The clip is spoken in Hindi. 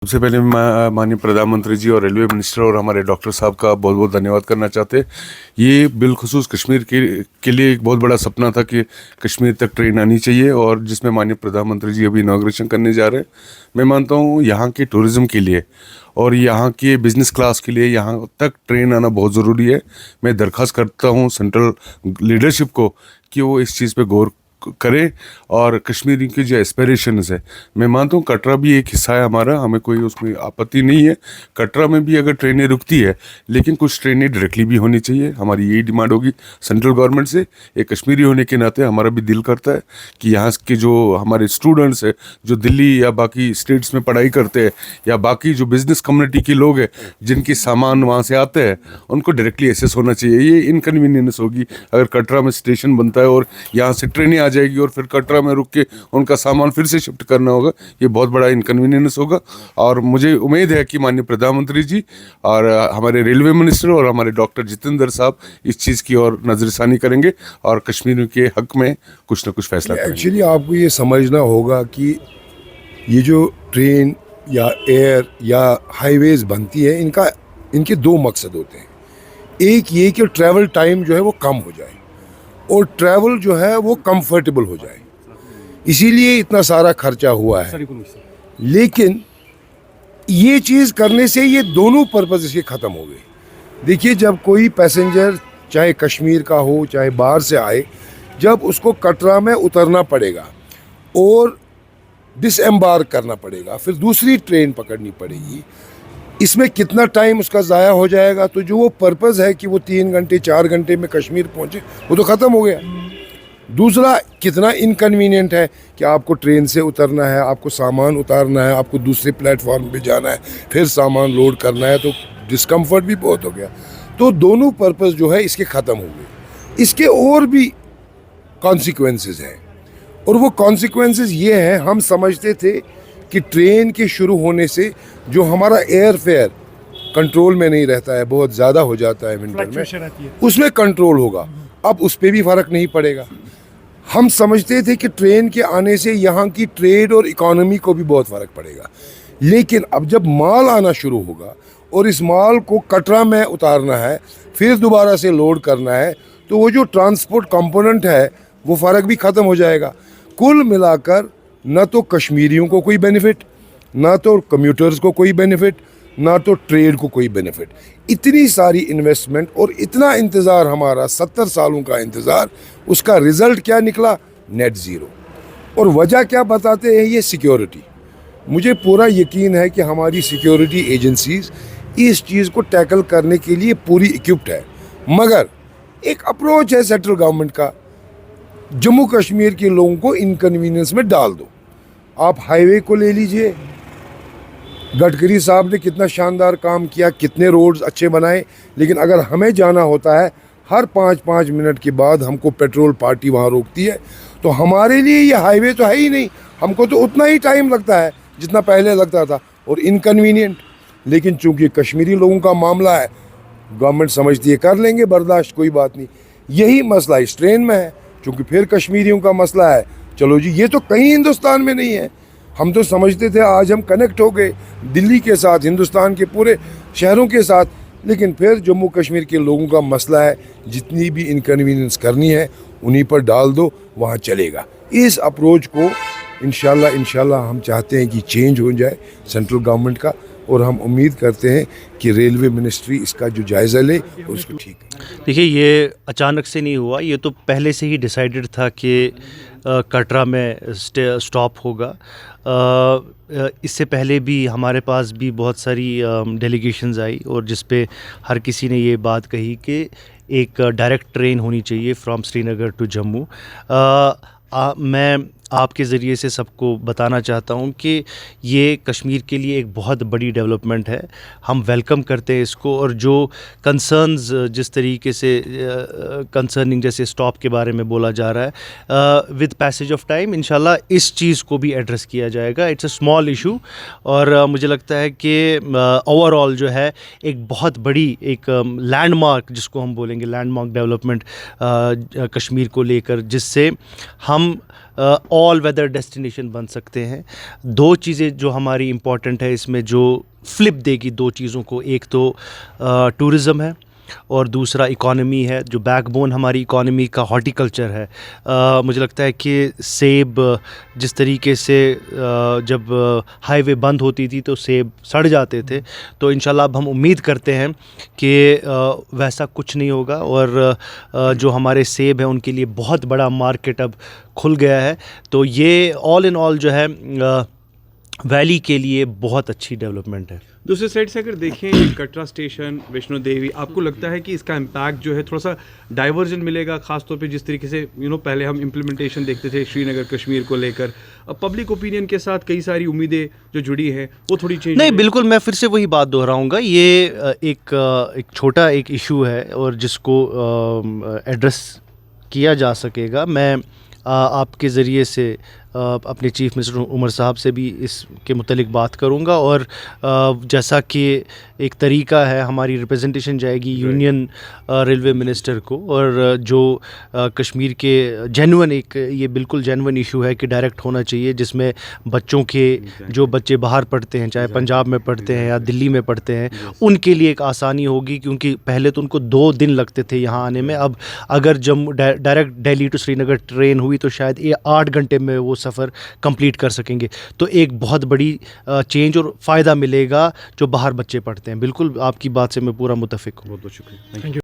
सबसे पहले मैं माननीय प्रधानमंत्री जी और रेलवे मिनिस्टर और हमारे डॉक्टर साहब का बहुत बहुत धन्यवाद करना चाहते हैं। ये बिलखुसूस कश्मीर के लिए एक बहुत बड़ा सपना था कि कश्मीर तक ट्रेन आनी चाहिए, और जिसमें माननीय प्रधानमंत्री जी अभी इनाग्रेशन करने जा रहे हैं। मैं मानता हूँ यहाँ के टूरिज़्म के लिए और यहाँ के बिज़नेस क्लास के लिए यहाँ तक ट्रेन आना बहुत ज़रूरी है। मैं दरख्वास्त करता हूँ सेंट्रल लीडरशिप को कि वो इस चीज़ पे गौर करें, और कश्मीरी की जो एस्पिरेशंस है, मैं मानता हूँ कटरा भी एक हिस्सा है हमारा, हमें कोई उसमें आपत्ति नहीं है। कटरा में भी अगर ट्रेनें रुकती है, लेकिन कुछ ट्रेनें डायरेक्टली भी होनी चाहिए। हमारी यही डिमांड होगी सेंट्रल गवर्नमेंट से। एक कश्मीरी होने के नाते हमारा भी दिल करता है कि यहाँ के जो हमारे स्टूडेंट्स हैं, जो दिल्ली या बाकी स्टेट्स में पढ़ाई करते हैं, या बाकी जो बिज़नेस कम्युनिटी के लोग हैं जिनके सामान वहाँ से आते हैं, उनको डायरेक्टली एक्सेस होना चाहिए। ये इनकन्वीनियंस होगी अगर कटरा में स्टेशन बनता है और यहाँ से ट्रेनें आ जाएगी और फिर कटरा में रुक के उनका सामान फिर से शिफ्ट करना होगा। ये बहुत बड़ा इनकन्वीनियंस होगा, और मुझे उम्मीद है कि माननीय प्रधानमंत्री जी और हमारे रेलवे मिनिस्टर और हमारे डॉक्टर जितेंद्र साहब इस चीज़ की और नज़रसानी करेंगे और कश्मीर के हक में कुछ ना कुछ फैसला करेंगे। एक्चुअली आपको ये समझना होगा कि ये जो ट्रेन या एयर या हाईवेज बनती है, इनके दो मकसद होते हैं। एक ये कि ट्रैवल टाइम जो है वो कम हो जाए और ट्रैवल जो है वो कंफर्टेबल हो जाए, इसीलिए इतना सारा खर्चा हुआ है। लेकिन ये चीज़ करने से ये दोनों पर्पज़ इसके ख़त्म हो गए। देखिए, जब कोई पैसेंजर चाहे कश्मीर का हो चाहे बाहर से आए, जब उसको कटरा में उतरना पड़ेगा और डिसएम्बार्क करना पड़ेगा, फिर दूसरी ट्रेन पकड़नी पड़ेगी, इसमें कितना टाइम उसका ज़ाया हो जाएगा। तो जो वो पर्पज़ है कि वो 3 घंटे 4 घंटे में कश्मीर पहुँचे, वो तो ख़त्म हो गया। दूसरा, कितना इनकन्वीनियंट है कि आपको ट्रेन से उतरना है, आपको सामान उतारना है, आपको दूसरे प्लेटफॉर्म पे जाना है, फिर सामान लोड करना है, तो डिस्कम्फर्ट भी बहुत हो गया। तो दोनों पर्पज़ जो है इसके ख़त्म हो गए। इसके और भी कॉन्सिक्वेंसेस हैं, और वो कॉन्सिक्वेंसेस ये हैं, हम समझते थे कि ट्रेन के शुरू होने से जो हमारा एयर फेयर कंट्रोल में नहीं रहता है, बहुत ज़्यादा हो जाता है विंटर में, उसमें कंट्रोल होगा। अब उस पर भी फ़र्क नहीं पड़ेगा। हम समझते थे कि ट्रेन के आने से यहाँ की ट्रेड और इकोनॉमी को भी बहुत फ़र्क पड़ेगा। लेकिन अब जब माल आना शुरू होगा और इस माल को कटरा में उतारना है, फिर दोबारा से लोड करना है, तो वो जो ट्रांसपोर्ट कंपोनेंट है वो फ़र्क भी ख़त्म हो जाएगा। कुल मिलाकर ना तो कश्मीरियों को कोई बेनिफिट, ना तो कम्यूटर्स को कोई बेनिफिट, ना तो ट्रेड को कोई बेनिफिट। इतनी सारी इन्वेस्टमेंट और इतना इंतज़ार, हमारा 70 सालों का इंतज़ार, उसका रिज़ल्ट क्या निकला? Net zero. और वजह क्या बताते हैं? ये सिक्योरिटी। मुझे पूरा यकीन है कि हमारी सिक्योरिटी एजेंसीज़ इस चीज़ को टैकल करने के लिए पूरी इक्विप्ड है। मगर एक अप्रोच है सेंट्रल गवर्नमेंट का, जम्मू कश्मीर के लोगों को इनकन्वीनियंस में डाल दो। आप हाईवे को ले लीजिए, गडकरी साहब ने कितना शानदार काम किया, कितने रोड्स अच्छे बनाए, लेकिन अगर हमें जाना होता है हर 5-5 मिनट के बाद हमको पेट्रोल पार्टी वहाँ रोकती है। तो हमारे लिए ये हाईवे तो है ही नहीं, हमको तो उतना ही टाइम लगता है जितना पहले लगता था, और इनकन्वीनियंट। लेकिन चूँकि कश्मीरी लोगों का मामला है, गवर्नमेंट समझती है कर लेंगे बर्दाश्त, कोई बात नहीं। यही मसला इस ट्रेन में है, चूँकि फिर कश्मीरियों का मसला है। चलो जी, ये तो कहीं हिंदुस्तान में नहीं है। हम तो समझते थे आज हम कनेक्ट हो गए दिल्ली के साथ, हिंदुस्तान के पूरे शहरों के साथ, लेकिन फिर जम्मू कश्मीर के लोगों का मसला है। जितनी भी इनकन्वीनियंस करनी है उन्हीं पर डाल दो, वहाँ चलेगा। इस अप्रोच को इंशाल्लाह हम चाहते हैं कि चेंज हो जाए सेंट्रल गवर्नमेंट का, और हम उम्मीद करते हैं कि रेलवे मिनिस्ट्री इसका जो जायज़ा ले और उसको ठीक करे। देखिए, ये अचानक से नहीं हुआ, ये तो पहले से ही डिसाइडेड था कि कटरा में स्टॉप होगा। इससे पहले भी हमारे पास भी बहुत सारी डेलीगेशंस आई, और जिस पे हर किसी ने ये बात कही कि एक डायरेक्ट ट्रेन होनी चाहिए फ्रॉम श्रीनगर टू जम्मू। मैं आपके ज़रिए से सबको बताना चाहता हूँ कि ये कश्मीर के लिए एक बहुत बड़ी डेवलपमेंट है। हम वेलकम करते हैं इसको, और जो कंसर्न्स जिस तरीके से कंसर्निंग जैसे स्टॉप के बारे में बोला जा रहा है, विद पैसेज ऑफ टाइम इंशाल्लाह इस चीज़ को भी एड्रेस किया जाएगा। इट्स अ स्मॉल इशू, और मुझे लगता है कि ओवरऑल जो है एक बहुत बड़ी एक लैंडमार्क, जिसको हम बोलेंगे लैंडमार्क डेवलपमेंट कश्मीर को लेकर, जिससे हम ऑल वेदर डेस्टिनेशन बन सकते हैं। दो चीज़ें जो हमारी इम्पॉर्टेंट है इसमें, जो फ्लिप देगी दो चीज़ों को, एक तो टूरिज़म है और दूसरा इकॉनमी है। जो बैकबोन हमारी इकॉनमी का हॉर्टिकल्चर है, मुझे लगता है कि सेब जिस तरीके से जब हाईवे बंद होती थी तो सेब सड़ जाते थे, तो इंशाल्लाह अब हम उम्मीद करते हैं कि वैसा कुछ नहीं होगा और जो हमारे सेब हैं उनके लिए बहुत बड़ा मार्केट अब खुल गया है। तो ये ऑल इन ऑल जो है वैली के लिए बहुत अच्छी डेवलपमेंट है। दूसरी साइड से अगर देखें कटरा स्टेशन, वैष्णो देवी, आपको लगता है कि इसका इम्पैक्ट जो है थोड़ा सा डाइवर्जन मिलेगा, खासतौर पे जिस तरीके से पहले हम इम्प्लीमेंटेशन देखते थे श्रीनगर कश्मीर को लेकर, अब पब्लिक ओपिनियन के साथ कई सारी उम्मीदें जो जुड़ी हैं वो थोड़ी चेंज नहीं, बिल्कुल मैं फिर से वही बात दोहराऊंगा, ये एक छोटा एक इशू है और जिसको एड्रेस किया जा सकेगा। मैं आपके ज़रिए से अपने चीफ मिनिस्टर उमर साहब से भी इसके मुतलिक बात करूंगा और जैसा कि एक तरीका है हमारी रिप्रेजेंटेशन जाएगी यूनियन रेलवे मिनिस्टर को, और जो कश्मीर के जेन्युइन एक ये बिल्कुल जेन्युइन इशू है कि डायरेक्ट होना चाहिए, जिसमें बच्चों के जो बच्चे बाहर पढ़ते हैं, चाहे पंजाब में पढ़ते हैं या दिल्ली में पढ़ते हैं, उनके लिए एक आसानी होगी, क्योंकि पहले तो उनको 2 दिन लगते थे यहाँ आने में। अब अगर Jammu direct Delhi to Srinagar train हुई तो शायद ये 8 घंटे में वो सफ़र कंप्लीट कर सकेंगे। तो एक बहुत बड़ी चेंज और फ़ायदा मिलेगा जो बाहर बच्चे पढ़ते हैं। बिल्कुल आपकी बात से मैं पूरा मुत्तफ़िक हूँ। बहुत बहुत शुक्रिया, थैंक यू।